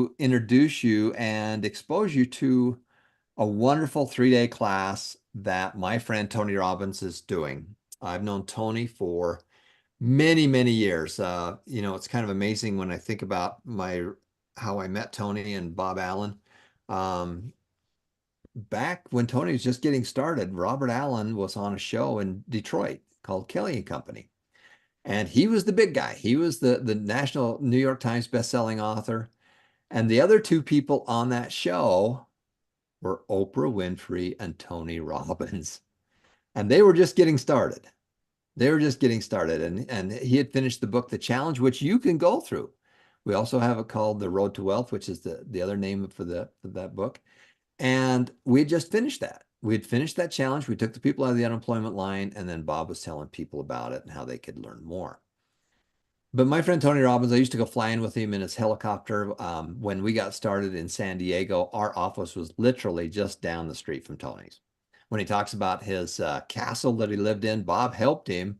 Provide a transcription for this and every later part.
to introduce you and expose you to a wonderful 3-day class that my friend Tony Robbins is doing. I've known Tony for many, many years. It's kind of amazing when I think about how I met Tony and Bob Allen. Um, Back when Tony was just getting started, Robert Allen was on a show in Detroit called Kelly and Company. And he was the big guy. He was the national New York Times bestselling author. And the other two people on that show were Oprah Winfrey and Tony Robbins. And they were just getting started. They were just getting started. And he had finished the book, The Challenge, which you can go through. We also have it called The Road to Wealth, which is the other name for that book. And we had just finished that. We had finished that challenge. We took the people out of the unemployment line, and then Bob was telling people about it and how they could learn more. But my friend Tony Robbins, I used to go flying with him in his helicopter. When we got started in San Diego, our office was literally just down the street from Tony's. When he talks about his castle that he lived in, Bob helped him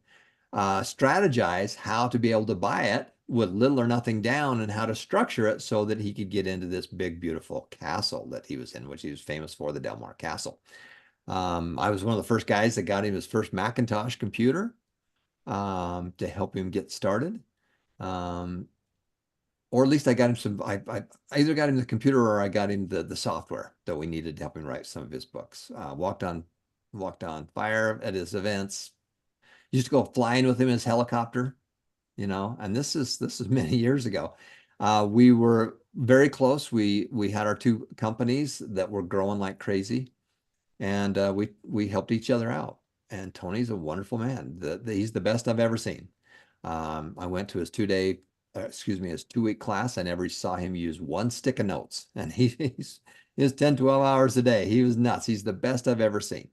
strategize how to be able to buy it with little or nothing down and how to structure it so that he could get into this big, beautiful castle that he was in, which he was famous for, the Del Mar Castle. I was one of the first guys that got him his first Macintosh computer to help him get started. Or at least I got him I either got him the computer or I got him the software that we needed to help him write some of his books. Walked on fire at his events. Used to go flying with him in his helicopter, and this is many years ago. We were very close. We had our two companies that were growing like crazy, and we helped each other out. And Tony's a wonderful man. He's the best I've ever seen. I went to his his 2-week class. I never saw him use one stick of notes, and he's 10, 12 hours a day. He was nuts. He's the best I've ever seen.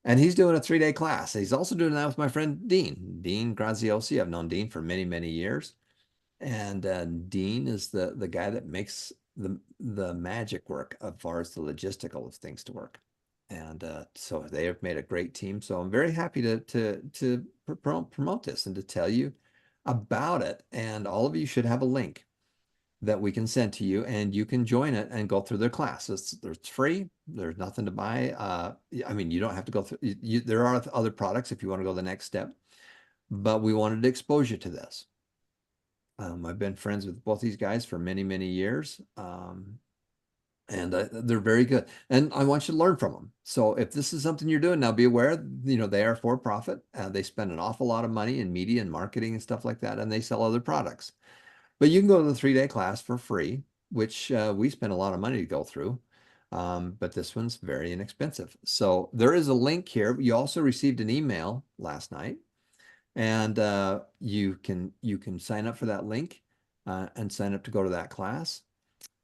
And he's doing a 3-day class. He's also doing that with my friend Dean Graziosi. I've known Dean for many, many years. And Dean is the guy that makes the magic work as far as the logistical of things to work. And so they have made a great team. So I'm very happy to promote this and to tell you about it. And all of you should have a link that we can send to you, and you can join it and go through their class. It's free. There's nothing to buy. I mean, you don't have to go through. There are other products if you want to go the next step, but we wanted to expose you to this. I've been friends with both these guys for many, many years. And they're very good. And I want you to learn from them. So if this is something you're doing now, be aware, they are for profit. They spend an awful lot of money in media and marketing and stuff like that, and they sell other products. But you can go to the 3-day class for free, which we spend a lot of money to go through. But this one's very inexpensive. So there is a link here. You also received an email last night, and you can sign up for that link and sign up to go to that class.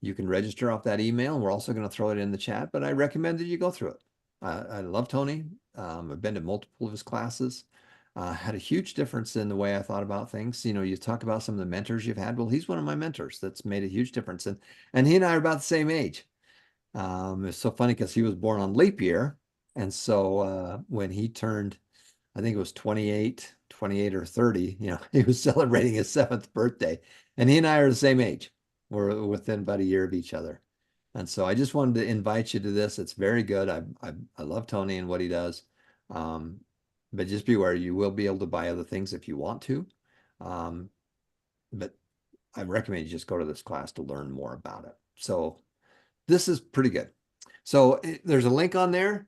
You can register off that email, and we're also going to throw it in the chat, but I recommend that you go through it. I love Tony. I've been to multiple of his classes. Had a huge difference in the way I thought about things. You talk about some of the mentors you've had. Well, he's one of my mentors that's made a huge difference. And he and I are about the same age. It's so funny because he was born on leap year. And so when he turned, I think it was 28 or 30, he was celebrating his 7th birthday. And he and I are the same age. We're within about a year of each other. And so I just wanted to invite you to this. It's very good. I love Tony and what he does. But just beware, you will be able to buy other things if you want to. But I recommend you just go to this class to learn more about it. So this is pretty good. So there's a link on there.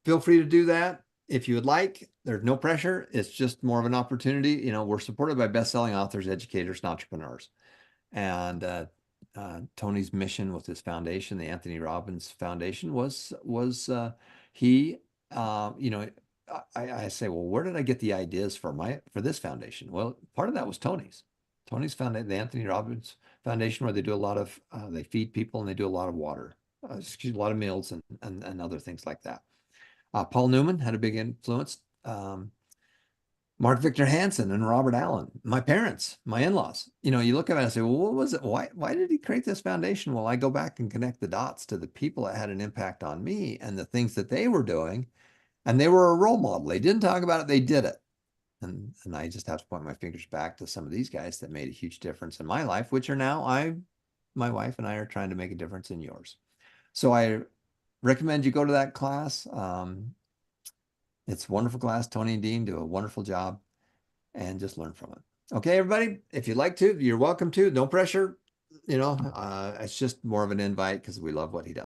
Feel free to do that if you would like. There's no pressure. It's just more of an opportunity. We're supported by best-selling authors, educators, and entrepreneurs. And Tony's mission with his foundation, the Anthony Robbins Foundation, was he, I say, well, where did I get the ideas for this foundation? Well, part of that was Tony's. Tony's founded the Anthony Robbins Foundation, where they do a lot of they feed people and they do a lot of a lot of meals and other things like that. Paul Newman had a big influence. Mark Victor Hansen and Robert Allen, my parents, my in-laws. You look at it and say, well, what was it? Why did he create this foundation? Well, I go back and connect the dots to the people that had an impact on me and the things that they were doing. And they were a role model. They didn't talk about it, they did it. And I just have to point my fingers back to some of these guys that made a huge difference in my life, which are now I my wife and I are trying to make a difference in yours. So I recommend you go to that class. It's a wonderful class. Tony and Dean do a wonderful job, and just learn from it. Okay, everybody, if you'd like to, you're welcome to. No pressure. It's just more of an invite because we love what he does.